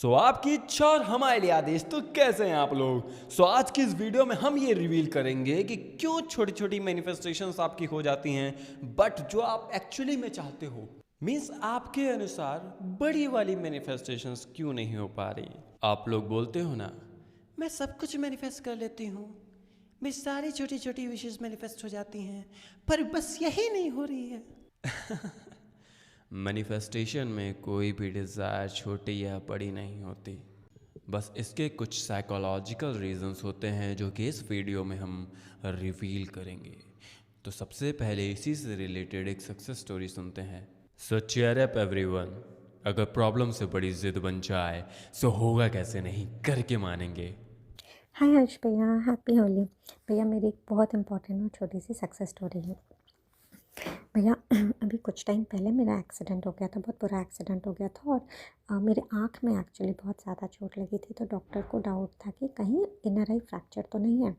आपकी इच्छा और हमारे लिए आदेश। तो कैसे हैं आप लोग? आज की इस वीडियो में हम ये रिवील करेंगे कि क्यों छोटी छोटी मैनिफेस्टेशंस आपकी हो जाती हैं बट जो आप एक्चुअली में चाहते हो, मीन्स आपके अनुसार बड़ी वाली मैनिफेस्टेशंस क्यों नहीं हो पा रही। आप लोग बोलते हो ना, मैं सब कुछ मैनिफेस्ट कर लेती हूँ, मेरी सारी छोटी छोटी विशेष मैनिफेस्ट हो जाती हैं, पर बस यही नहीं हो रही है। मैनिफेस्टेशन में कोई भी डिज़ायर छोटी या बड़ी नहीं होती, बस इसके कुछ साइकोलॉजिकल रीजंस होते हैं जो कि इस वीडियो में हम रिवील करेंगे। तो सबसे पहले इसी से रिलेटेड एक सक्सेस स्टोरी सुनते हैं। Cheer up everyone. अगर प्रॉब्लम से बड़ी जिद बन जाए होगा कैसे नहीं, करके मानेंगे। हाय हर्ष भैया, हैप्पी होली। भैया मेरी एक बहुत इंपॉर्टेंट और छोटी सी सक्सेस स्टोरी है। भैया अभी कुछ टाइम पहले मेरा एक्सीडेंट हो गया था, बहुत बुरा एक्सीडेंट हो गया था और मेरे आँख में एक्चुअली बहुत ज़्यादा चोट लगी थी। तो डॉक्टर को डाउट था कि कहीं इनर आई फ्रैक्चर तो नहीं है।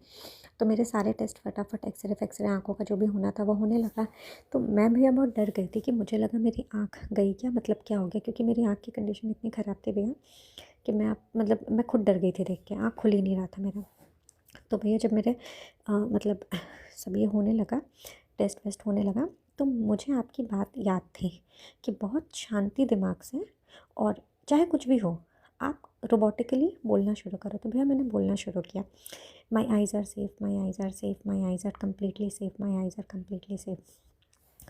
तो मेरे सारे टेस्ट फटाफट एक्सरे आँखों का जो भी होना था वो होने लगा। तो मैं भैया बहुत डर गई थी कि मुझे लगा मेरी आँख गई क्या, मतलब क्या हो गया, क्योंकि मेरी आँख की कंडीशन इतनी ख़राब थी भैया कि मैं खुद डर गई थी देख के, आँख खुल ही नहीं रहा था मेरा। तो भैया जब मेरे मतलब सब ये होने लगा, टेस्ट वेस्ट होने लगा, तो मुझे आपकी बात याद थी कि बहुत शांति दिमाग से, और चाहे कुछ भी हो आप रोबोटिकली बोलना शुरू करो। तो भैया मैंने बोलना शुरू किया, my eyes are safe, my eyes are safe, my eyes are completely safe, my eyes are completely safe.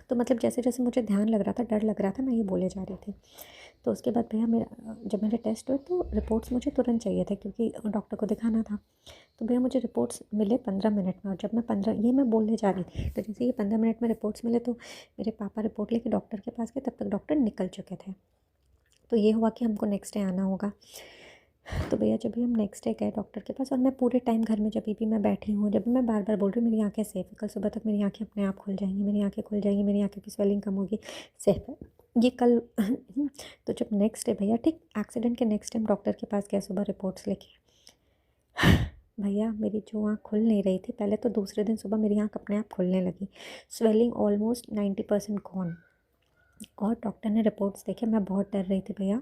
तो मतलब जैसे जैसे मुझे ध्यान लग रहा था, डर लग रहा था, मैं ये बोले जा रही थी। तो उसके बाद भैया जब मेरे टेस्ट हुए तो रिपोर्ट्स मुझे तुरंत चाहिए थे क्योंकि डॉक्टर को दिखाना था। तो भैया मुझे रिपोर्ट्स मिले 15 मिनट में, और जब मैं बोलने जा रही थी तो जैसे ये 15 मिनट में रिपोर्ट्स मिले तो मेरे पापा रिपोर्ट लेके डॉक्टर के पास गए, तब तक डॉक्टर निकल चुके थे। तो ये हुआ कि हमको नेक्स्ट डे आना होगा। तो भैया जब भी हम नेक्स्ट डे गए डॉक्टर के पास, और मैं पूरे टाइम घर में जब भी मैं बैठी हूँ, जब भी मैं बार बार बोल रही हूँ मेरी आंखें सेफ है, कल सुबह तक मेरी आंखें अपने आप खुल जाएंगी, मेरी आंखें खुल जाएंगी, मेरी आंखों की स्वेलिंग कम होगी, सेफ है ये कल। तो जब नेक्स्ट डे भैया ठीक एक्सीडेंट के नेक्स्ट टाइम डॉक्टर के पास गए सुबह रिपोर्ट्स लेके, भैया मेरी जो आँख खुल नहीं रही थी पहले, तो दूसरे दिन सुबह मेरी आँख अपने आप खुलने लगी, स्वेलिंग ऑलमोस्ट 90% गॉन। और डॉक्टर ने रिपोर्ट्स देखे, मैं बहुत डर रही थी भैया।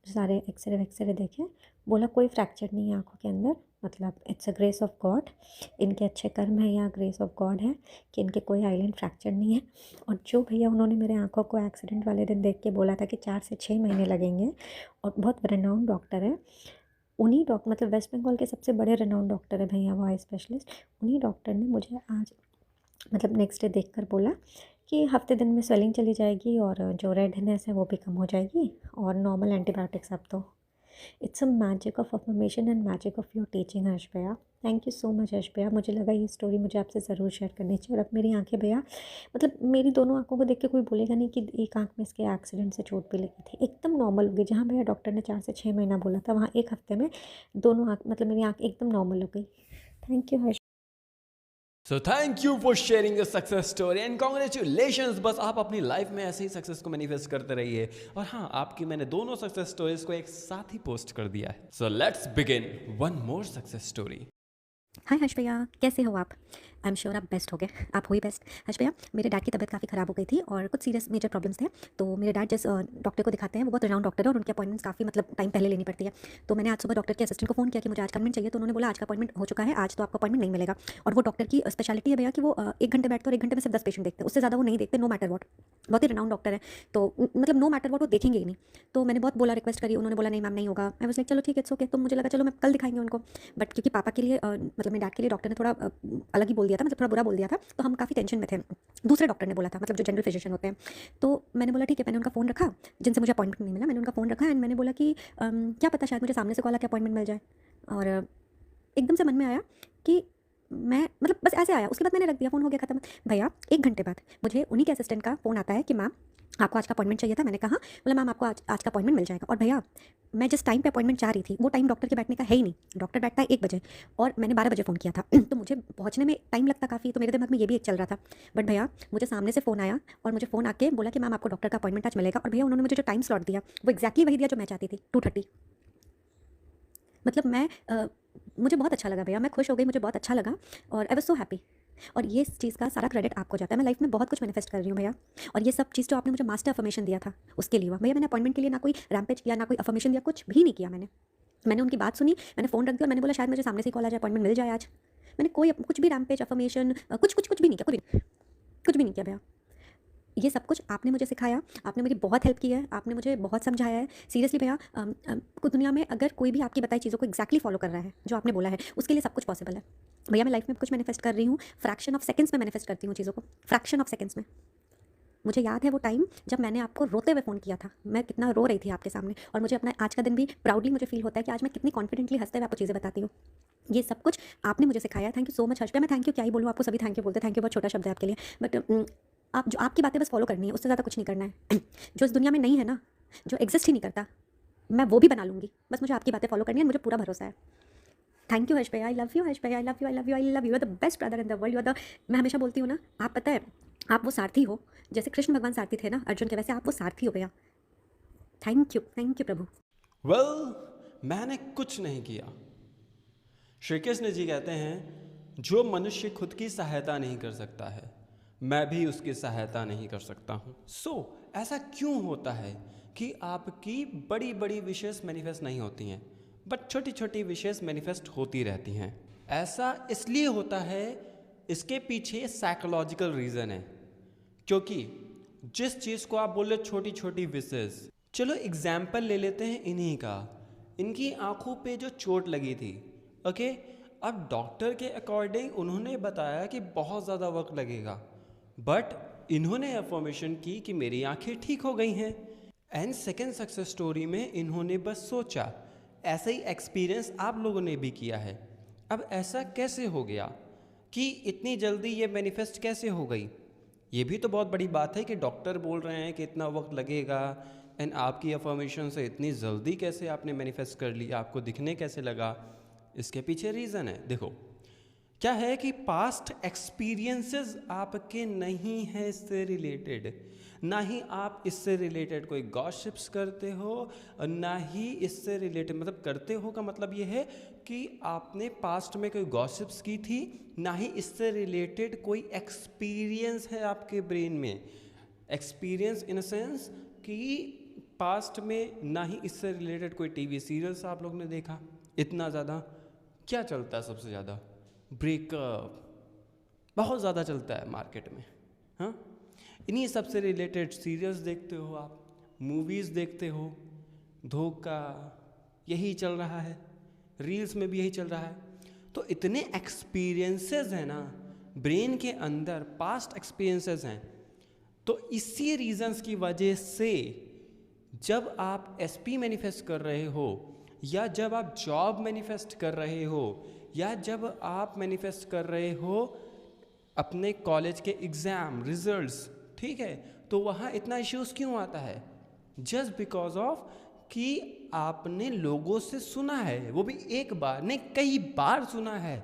सारे एक्सरे देखे, बोला कोई फ्रैक्चर नहीं है आँखों के अंदर, मतलब it's a grace of God, इनके अच्छे कर्म है या ग्रेस ऑफ गॉड है कि इनके कोई आइलैंड फ्रैक्चर नहीं है। और जो भैया उन्होंने मेरे आँखों को एक्सीडेंट वाले दिन देख के बोला था कि 4 से 6 महीने लगेंगे, और बहुत रेनाउंड डॉक्टर है, उन्हीं मतलब वेस्ट बंगाल के सबसे बड़े रेनाउंड डॉक्टर है भैया वो, आई स्पेशलिस्ट। उन्हीं डॉक्टर ने मुझे आज मतलब नेक्स्ट डे देखकर बोला कि हफ्ते दिन में स्वेलिंग चली जाएगी और जो रेडनेस है वो भी कम हो जाएगी, और नॉर्मल एंटीबायोटिक्स अब तो। It's a magic of affirmation and magic of your teaching Harsh भैया। Thank you so much Harsh भैया। मुझे लगा ये स्टोरी मुझे आपसे ज़रूर शेयर करनी चाहिए। और अब मेरी आंखें भैया, मतलब मेरी दोनों आंखों को देख के कोई बोलेगा नहीं कि एक आंख में इसके एक्सीडेंट से चोट भी लगी थी, एकदम नॉर्मल हो गई। जहाँ भैया डॉक्टर ने 4 से 6 महीना बोला था, वहाँ एक हफ्ते में दोनों आँख, मतलब मेरी आँख एकदम नॉर्मल हो गई। Thank you Harsh. Thank you for sharing your success story and congratulations. बस आप अपनी लाइफ में ऐसे ही सक्सेस को मैनिफेस्ट करते रहिए। और हाँ, आपकी मैंने दोनों सक्सेस स्टोरीज को एक साथ ही पोस्ट कर दिया है। Let's begin one more success story. Hi Harsh भैया, कैसे हो आप? आई एम श्योर आप बेस्ट हो गए, आप हो ही बेस्ट। हर्ष भैया मेरे डैड की तबीयत काफ़ी ख़राब हो गई थी और कुछ सीरियस मेजर प्रॉब्लम्स थे। तो मेरे डैड जिस डॉक्टर को दिखाते हैं वो बहुत रिनाउंड डॉक्टर है, और उनकी अपॉइंटमेंट्स काफ़ी मतलब टाइम पहले लेनी पड़ती है। तो मैंने आज सुबह डॉक्टर के असिस्टेंट को फ़ोन किया कि मुझे आज अपॉइंटमेंट चाहिए, तो उन्होंने बोला आज का अपॉइंटमेंट हो चुका है, आज तो आपका अपॉइंटमेंट नहीं मिलेगा। और वो डॉक्टर की स्पेशलिटी है भैया कि वो 1 घंटे बैठते और 1 घंटे में सिर्फ 10 पेशेंट देखते हैं, उससे ज़्यादा वो नहीं देखते, नो मैटर वॉट। बहुत ही रिनाउंड डॉक्टर है, तो मतलब नो मैटर वॉट वो देखेंगे ही नहीं। तो मैंने बहुत बोला, रिक्वेस्ट करी, उन्होंने बोला नहीं मैम नहीं होगा। मैं बस लाइक चलो ठीक है, इट्स ओके। तो मुझे लगा चलो मैं कल दिखाएंगे उनको, बट क्योंकि पापा के लिए मतलब मेरे डैड के लिए डॉक्टर ने थोड़ा अलग ही बोल दिया था, मतलब थोड़ा बुरा बोल दिया था, तो हम काफ़ी टेंशन में थे। दूसरे डॉक्टर ने बोला था, मतलब जो जनरल फिजिशियन होते हैं। तो मैंने बोला ठीक है, मैंने उनका फ़ोन रखा, जिनसे मुझे अपॉइंटमेंट नहीं मिला, मैंने उनका फ़ोन रखा एंड मैंने बोला कि क्या पता शायद मुझे सामने से कॉल आके अपॉइंटमेंट मिल जाए। और एकदम से मन में आया कि मैं मतलब बस ऐसे आया, उसके बाद मैंने रख दिया, फ़ोन हो गया ख़त्म। भैया 1 घंटे बाद मुझे उन्हीं के असिस्टेंट का फ़ोन आता है कि मैम आपको आज का अपॉइंटमेंट चाहिए था। मैंने कहा, बोला मैम आपको आज का अपॉइंटमेंट मिल जाएगा। और भैया मैं जिस टाइम पे अपॉइंटमेंट चाह रही थी वो टाइम डॉक्टर के बैठने का है ही नहीं, डॉक्टर बैठता है 1 बजे और मैंने 12 बजे फ़ोन किया था। तो मुझे पहुँचने में टाइम लगता काफ़ी, तो मेरे दिमाग में ये भी एक चल रहा था। बट भैया मुझे सामने से फ़ोन आया और मुझे फ़ोन आके बोला कि मैम आपको डॉक्टर का अपॉइंटमेंट आज मिलेगा। और भैया उन्होंने मुझे जो टाइम स्लॉट दिया वो एक्जैक्टली वही दिया जो मैं चाहती थी, 2:30। मतलब मुझे बहुत अच्छा लगा भैया, मैं खुश हो गई, मुझे बहुत अच्छा लगा और आई वाज़ सो हैप्पी। और ये चीज़ का सारा क्रेडिट आपको जाता है। मैं लाइफ में बहुत कुछ मैनिफेस्ट कर रही हूँ भैया, और ये सब चीज़ जो आपने मुझे मास्टर अफर्मेशन दिया था उसके लिए हुआ भैया। मैंने अपॉइंटमेंट के लिए ना कोई रैम्पेज किया, ना कोई अफर्मेशन दिया, कुछ भी नहीं किया मैंने उनकी बात सुनी, मैंने फ़ोन रख दिया और मैंने बोला शायद मुझे सामने से कॉल आ जाए, अपॉइंटमेंट मिल जाए आज। मैंने कोई कुछ भी रैम्पेज अफर्मेशन कुछ भी नहीं किया, कुछ भी नहीं किया भैया। ये सब कुछ आपने मुझे सिखाया, आपने मेरी बहुत हेल्प की है, आपने मुझे बहुत समझाया है। सीरियसली भैया, दुनिया में अगर कोई भी आपकी बताई चीज़ों को एग्जैक्टली फॉलो कर रहा है जो आपने बोला है, उसके लिए सब कुछ पॉसिबल है भैया। मैं लाइफ में कुछ मैनिफेस्ट कर रही हूँ, फ्रैक्शन ऑफ सेकंड्स में मैनिफेस्ट करती हूँ चीज़ों को, फ्रैक्शन ऑफ सेकंड्स में। मुझे याद है वो टाइम जब मैंने आपको रोते हुए फ़ोन किया था, मैं कितना रो रही थी आपके सामने, और मुझे अपना आज का दिन भी प्राउडली मुझे फील होता है कि आज मैं कितनी कॉन्फिडेंटली हंसते हुए आपको चीज़ें बताती हूँ। ये सब कुछ आपने मुझे सिखाया। Thank you so much Harsh भैया। मैं थैंक यू क्या ही बोलूँ, आपको सभी थैंक यू बोलते हैं। थैंक यू बहुत छोटा शब्द है आपके लिए, बट आप जो आपकी बातें बस फॉलो करनी है, उससे ज़्यादा कुछ नहीं करना है। जो इस दुनिया में नहीं है ना, जो एग्जिस्ट ही नहीं करता, मैं वो भी बना लूँगी। बस मुझे आपकी बातें फॉलो करनी है, मुझे पूरा भरोसा है। थैंक यू हर्ष भैया, आई लव यू हर्ष भैया, I love you, I love you, I love you, are the best brother in the world, you are the. मैं हमेशा बोलती हूँ ना, आप पता है आप वो सारथी हो, जैसे कृष्ण भगवान सारथी थे ना अर्जुन के, वैसे आप वो सारथी हो भैया। थैंक यू प्रभु। मैंने कुछ नहीं किया। श्री कृष्ण जी कहते हैं जो मनुष्य खुद की सहायता नहीं कर सकता है, मैं भी उसकी सहायता नहीं कर सकता हूँ। ऐसा क्यों होता है कि आपकी बड़ी बड़ी विशेष मैनिफेस्ट नहीं होती हैं, बट छोटी छोटी विशेष मैनिफेस्ट होती रहती हैं? ऐसा इसलिए होता है, इसके पीछे साइकोलॉजिकल रीज़न है। क्योंकि जिस चीज़ को आप बोले छोटी छोटी विशेष, चलो एग्जाम्पल ले लेते हैं इन्हीं का। इनकी आंखों पे जो चोट लगी थी, ओके, अब डॉक्टर के अकॉर्डिंग उन्होंने बताया कि बहुत ज़्यादा वक्त लगेगा, बट इन्होंने अफर्मेशन की कि मेरी आंखें ठीक हो गई हैं। एंड सेकेंड सक्सेस स्टोरी में इन्होंने बस सोचा। ऐसा ही एक्सपीरियंस आप लोगों ने भी किया है। अब ऐसा कैसे हो गया कि इतनी जल्दी ये मैनिफेस्ट कैसे हो गई? ये भी तो बहुत बड़ी बात है कि डॉक्टर बोल रहे हैं कि इतना वक्त लगेगा, एंड आपकी अफर्मेशन से इतनी जल्दी कैसे आपने मैनिफेस्ट कर लिया, आपको दिखने कैसे लगा? इसके पीछे रीज़न है। देखो क्या है कि पास्ट एक्सपीरियंसेस आपके नहीं हैं इससे रिलेटेड, ना ही आप इससे रिलेटेड कोई गॉसिप्स करते हो, ना ही इससे रिलेटेड, मतलब करते हो का मतलब ये है कि आपने पास्ट में कोई गॉसिप्स की थी, ना ही इससे रिलेटेड कोई एक्सपीरियंस है आपके ब्रेन में। एक्सपीरियंस इन अ सेंस कि पास्ट में ना ही इससे रिलेटेड कोई टीवी सीरियल्स आप लोग ने देखा। इतना ज़्यादा क्या चलता है सबसे ज़्यादा? ब्रेकअप बहुत ज़्यादा चलता है मार्केट में। हाँ, इन्हीं सब से रिलेटेड सीरियल्स देखते हो आप, मूवीज़ देखते हो, धोखा, यही चल रहा है, रील्स में भी यही चल रहा है। तो इतने एक्सपीरियंसेस हैं ना ब्रेन के अंदर, पास्ट एक्सपीरियंसेस हैं। तो इसी रीजंस की वजह से जब आप एसपी मैनिफेस्ट कर रहे हो, या जब आप जॉब मैनिफेस्ट कर रहे हो, या जब आप मैनिफेस्ट कर रहे हो अपने कॉलेज के एग्ज़ाम रिजल्ट्स, ठीक है, तो वहाँ इतना इश्यूज़ क्यों आता है? जस्ट बिकॉज ऑफ कि आपने लोगों से सुना है, वो भी एक बार नहीं कई बार सुना है।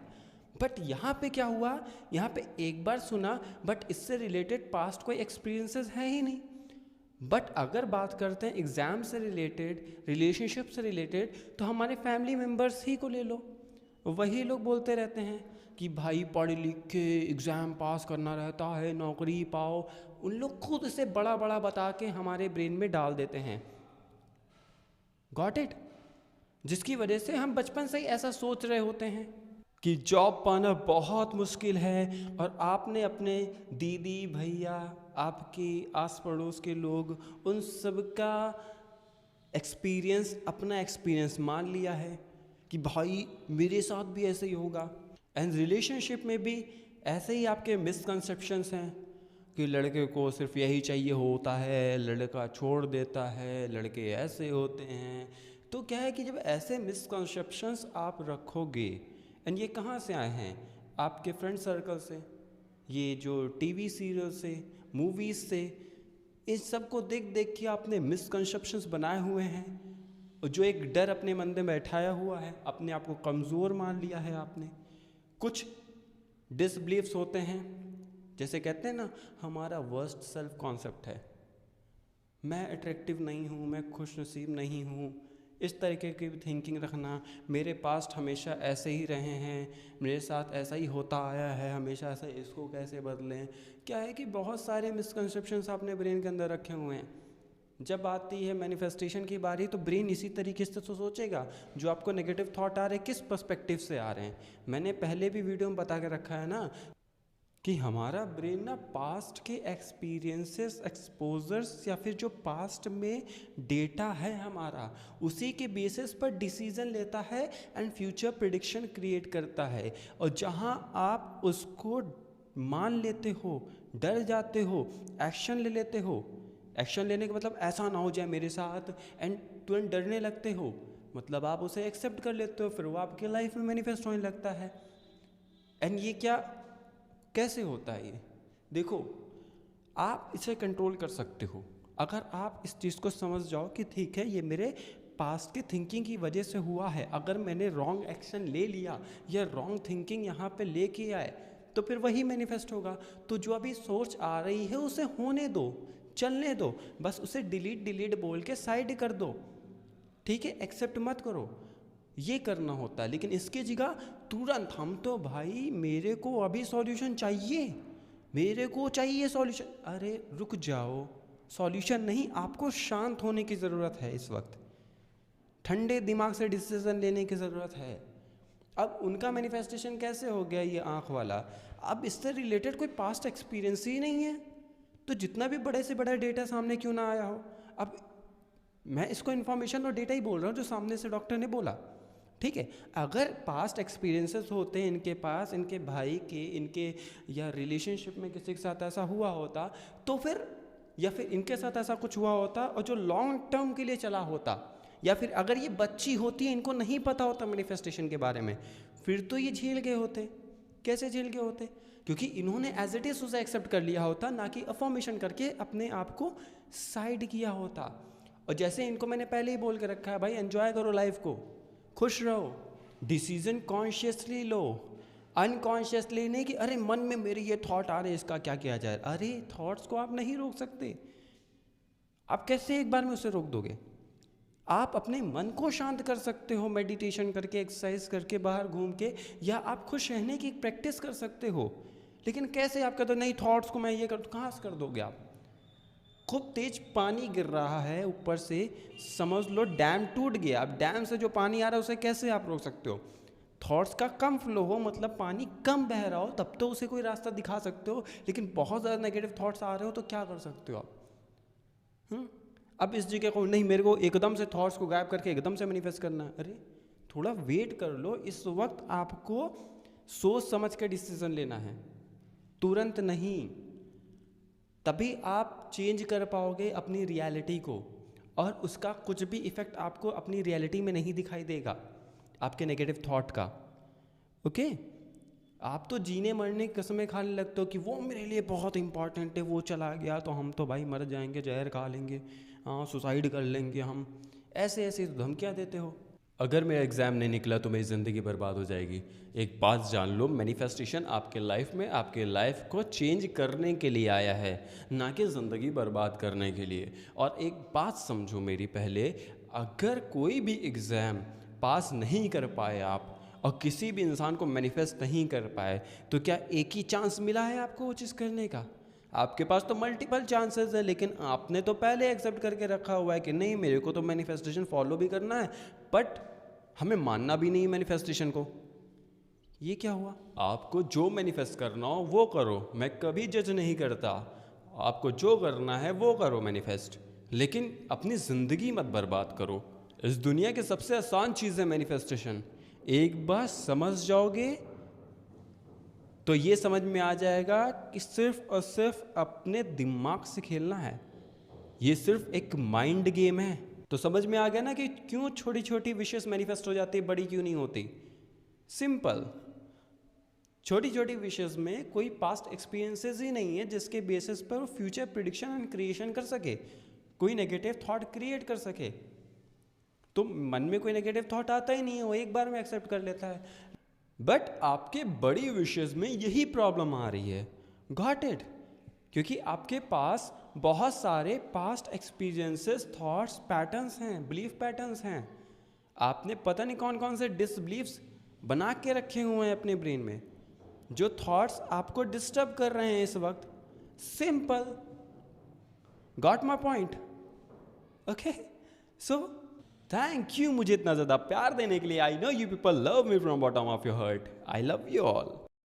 बट यहाँ पे क्या हुआ, यहाँ पे एक बार सुना, बट इससे रिलेटेड पास्ट कोई एक्सपीरियंसेस है ही नहीं। बट अगर बात करते हैं एग्ज़ाम से रिलेटेड, रिलेशनशिप से रिलेटेड, तो हमारे फैमिली मेम्बर्स ही को ले लो। वही लोग बोलते रहते हैं कि भाई पढ़ लिख के एग्ज़ाम पास करना रहता है, नौकरी पाओ। उन लोग खुद से बड़ा बड़ा बता के हमारे ब्रेन में डाल देते हैं। Got it? जिसकी वजह से हम बचपन से ही ऐसा सोच रहे होते हैं कि जॉब पाना बहुत मुश्किल है, और आपने अपने दीदी भैया, आपके आस पड़ोस के लोग, उन सब का एक्सपीरियंस अपना एक्सपीरियंस मान लिया है कि भाई मेरे साथ भी ऐसे ही होगा। एंड रिलेशनशिप में भी ऐसे ही आपके मिसकंसेप्शंस हैं कि लड़के को सिर्फ यही चाहिए होता है, लड़का छोड़ देता है, लड़के ऐसे होते हैं। तो क्या है कि जब ऐसे मिसकंसेप्शंस आप रखोगे, एंड ये कहाँ से आए हैं? आपके फ्रेंड सर्कल से, ये जो टीवी सीरियल से, मूवीज़ से, इस सब को देख देख के आपने मिसकंसेप्शंस बनाए हुए हैं, जो एक डर अपने मन में बैठाया हुआ है, अपने आप को कमज़ोर मान लिया है आपने। कुछ डिसबिलीव्स होते हैं, जैसे कहते हैं ना, हमारा वर्स्ट सेल्फ कॉन्सेप्ट है, मैं अट्रैक्टिव नहीं हूँ, मैं खुश नसीब नहीं हूँ, इस तरीके की थिंकिंग रखना, मेरे पास्ट हमेशा ऐसे ही रहे हैं, मेरे साथ ऐसा ही होता आया है हमेशा से, इसको कैसे बदलें। क्या है कि बहुत सारे मिसकंसेप्शंस आपने ब्रेन के अंदर रखे हुए हैं। जब आती है मैनिफेस्टेशन की बारी तो ब्रेन इसी तरीके से तो सोचेगा। जो आपको नेगेटिव थॉट आ रहे हैं किस पर्सपेक्टिव से आ रहे हैं, मैंने पहले भी वीडियो में बता के रखा है ना कि हमारा ब्रेन ना पास्ट के एक्सपीरियंसेस, एक्सपोजर्स या फिर जो पास्ट में डेटा है हमारा, उसी के बेसिस पर डिसीजन लेता है एंड फ्यूचर प्रिडिक्शन क्रिएट करता है। और जहां आप उसको मान लेते हो, डर जाते हो, एक्शन ले लेते हो, एक्शन लेने का मतलब ऐसा ना हो जाए मेरे साथ, एंड तुरंत डरने लगते हो, मतलब आप उसे एक्सेप्ट कर लेते हो, फिर वो आपके लाइफ में मैनिफेस्ट होने लगता है। एंड ये क्या कैसे होता है ये देखो, आप इसे कंट्रोल कर सकते हो अगर आप इस चीज़ को समझ जाओ कि ठीक है ये मेरे पास्ट की थिंकिंग की वजह से हुआ है। अगर मैंने रॉन्ग एक्शन ले लिया या रॉन्ग थिंकिंग यहाँ पे लेके आए तो फिर वही मैनिफेस्ट होगा। तो जो अभी सोच आ रही है उसे होने दो, चलने दो, बस उसे डिलीट बोल के साइड कर दो, ठीक है, एक्सेप्ट मत करो, ये करना होता है। लेकिन इसकी जगह तुरंत हम तो भाई मेरे को अभी सॉल्यूशन चाहिए, मेरे को चाहिए सॉल्यूशन, अरे रुक जाओ, सॉल्यूशन नहीं, आपको शांत होने की ज़रूरत है इस वक्त, ठंडे दिमाग से डिसीजन लेने की ज़रूरत है। अब उनका मैनिफेस्टेशन कैसे हो गया ये आँख वाला, अब इससे रिलेटेड कोई पास्ट एक्सपीरियंस ही नहीं है, तो जितना भी बड़े से बड़ा डेटा सामने क्यों ना आया हो। अब मैं इसको इन्फॉर्मेशन और डेटा ही बोल रहा हूँ जो सामने से डॉक्टर ने बोला, ठीक है। अगर पास्ट एक्सपीरियंसेस होते हैं इनके पास, इनके भाई के, इनके या रिलेशनशिप में किसी के साथ ऐसा हुआ होता तो फिर, या फिर इनके साथ ऐसा कुछ हुआ होता और जो लॉन्ग टर्म के लिए चला होता, या फिर अगर ये बच्ची होती है इनको नहीं पता होता मैनिफेस्टेशन के बारे में, फिर तो ये झेल गए होते। कैसे झेल गए होते? क्योंकि इन्होंने एज इट इज उसे एक्सेप्ट कर लिया होता, ना कि अफर्मेशन करके अपने आप को साइड किया होता। और जैसे इनको मैंने पहले ही बोल के रखा है, भाई एंजॉय करो लाइफ को, खुश रहो, डिसीजन कॉन्शियसली लो, अनकॉन्शियसली नहीं कि अरे मन में मेरे ये थॉट आ रहे इसका क्या किया जाए। अरे थॉट्स को आप नहीं रोक सकते, आप कैसे एक बार में उसे रोक दोगे? आप अपने मन को शांत कर सकते हो मेडिटेशन करके, एक्सरसाइज करके, बाहर घूम के, या आप खुश रहने की प्रैक्टिस कर सकते हो। लेकिन कैसे आप कहते हो नहीं थॉट्स को मैं ये कर, कहाँ से कर दोगे आप? खूब तेज पानी गिर रहा है ऊपर से, समझ लो डैम टूट गया, अब डैम से जो पानी आ रहा है उसे कैसे आप रोक सकते हो? थॉट्स का कम फ्लो हो, मतलब पानी कम बह रहा हो, तब तो उसे कोई रास्ता दिखा सकते हो। लेकिन बहुत ज़्यादा नेगेटिव थॉट्स आ रहे हो तो क्या कर सकते हो आप? अब इस जगह को नहीं, मेरे को एकदम से थॉट्स को गायब करके एकदम से मैनिफेस्ट करना है, अरे थोड़ा वेट कर लो। इस वक्त आपको सोच समझ कर डिसीजन लेना है, तुरंत नहीं। तभी आप चेंज कर पाओगे अपनी रियलिटी को, और उसका कुछ भी इफ़ेक्ट आपको अपनी रियलिटी में नहीं दिखाई देगा आपके नेगेटिव थॉट का। ओके, आप तो जीने मरने की कसमें खाने लगते हो कि वो मेरे लिए बहुत इंपॉर्टेंट है, वो चला गया तो हम तो भाई मर जाएंगे, जहर खा लेंगे, हाँ सुसाइड कर लेंगे हम, ऐसे ऐसे धमकियाँ देते हो। अगर मेरा एग्ज़ाम नहीं निकला तो मेरी ज़िंदगी बर्बाद हो जाएगी। एक बात जान लो, मैनिफेस्टेशन आपके लाइफ में आपके लाइफ को चेंज करने के लिए आया है, ना कि ज़िंदगी बर्बाद करने के लिए। और एक बात समझो मेरी पहले, अगर कोई भी एग्ज़ाम पास नहीं कर पाए आप और किसी भी इंसान को मैनिफेस्ट नहीं कर पाए, तो क्या एक ही चांस मिला है आपको वो चीज़ करने का? आपके पास तो मल्टीपल चांसेस है, लेकिन आपने तो पहले एक्सेप्ट करके रखा हुआ है कि नहीं मेरे को तो मैनिफेस्टेशन फॉलो भी करना है, बट हमें मानना भी नहीं मैनिफेस्टेशन को। ये क्या हुआ? आपको जो मैनिफेस्ट करना हो वो करो, मैं कभी जज नहीं करता, आपको जो करना है वो करो मैनिफेस्ट, लेकिन अपनी ज़िंदगी मत बर्बाद करो। इस दुनिया की सबसे आसान चीज़ है मैनिफेस्टेशन। एक बार समझ जाओगे तो ये समझ में आ जाएगा कि सिर्फ और सिर्फ अपने दिमाग से खेलना है, ये सिर्फ एक माइंड गेम है। तो समझ में आ गया ना कि क्यों छोटी छोटी विशेस मैनिफेस्ट हो जाती, बड़ी क्यों नहीं होती? सिंपल, छोटी छोटी विशेस में कोई पास्ट एक्सपीरियंसेस ही नहीं है जिसके बेसिस पर फ्यूचर प्रिडिक्शन एंड क्रिएशन कर सके, कोई नेगेटिव थॉट क्रिएट कर सके। तो मन में कोई नेगेटिव थॉट आता ही नहीं है, वो एक बार में एक्सेप्ट कर लेता है। बट आपके बड़ी विशेस में यही प्रॉब्लम आ रही है, गॉट इट? क्योंकि आपके पास बहुत सारे पास्ट एक्सपीरियंसेस, थॉट्स, पैटर्न्स हैं, बिलीफ पैटर्न्स हैं आपने पता नहीं कौन कौन से डिसबिलीव्स बना के रखे हुए हैं अपने ब्रेन में, जो थॉट्स आपको डिस्टर्ब कर रहे हैं इस वक्त। Simple, got my point? Okay, so thank you मुझे इतना ज़्यादा प्यार देने के लिए। I know you people love me from bottom of your heart. I love you all.